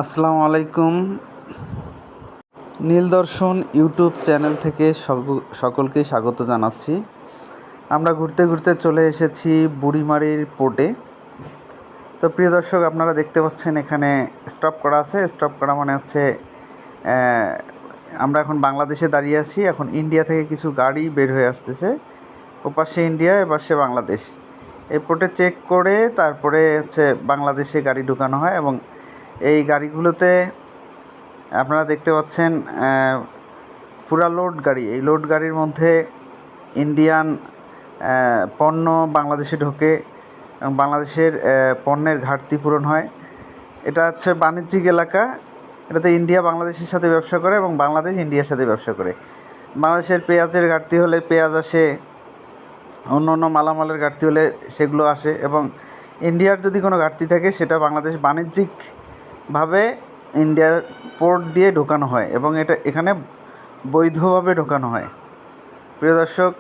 আসসালামু আলাইকুম। নীলদর্শন YouTube channel থেকে সকলকেই স্বাগত জানাচ্ছি। আমরা ঘুরতে ঘুরতে চলে এসেছি বুড়িমারির পোর্টে। তো প্রিয় দর্শক, আপনারা দেখতে পাচ্ছেন এখানে স্টপ করা আছে। স্টপ করা মানে হচ্ছে আমরা এখন বাংলাদেশে দাঁড়িয়ে আছি। এখন ইন্ডিয়া থেকে কিছু গাড়ি বের হয়ে আসতেছে। ওপাশে ইন্ডিয়া, এপাশে বাংলাদেশ। এই পোর্টে চেক করে তারপরে হচ্ছে বাংলাদেশে গাড়ি ঢুকানো হয় এবং এই গাড়িগুলোতে আপনারা দেখতে পাচ্ছেন পুরা লোড গাড়ি। এই লোড গাড়ির মধ্যে ইন্ডিয়ান পণ্য বাংলাদেশে ঢোকে এবং বাংলাদেশের পণ্যের ঘাটতি পূরণ হয়। এটা হচ্ছে বাণিজ্যিক এলাকা। এটাতে ইন্ডিয়া বাংলাদেশের সাথে ব্যবসা করে এবং বাংলাদেশ ইন্ডিয়ার সাথে ব্যবসা করে। বাংলাদেশের পেঁয়াজের ঘাটতি হলে পেঁয়াজ আসে, অন্য অন্য মালামালের ঘাটতি হলে সেগুলো আসে, এবং ইন্ডিয়ার যদি কোনো ঘাটতি থাকে সেটা বাংলাদেশ বাণিজ্যিকভাবে ইন্ডিয়ার পোর্ট দিয়ে ঢোকানো হয় এবং এখানে বৈধভাবে ঢোকানো হয়। প্রিয় দর্শক,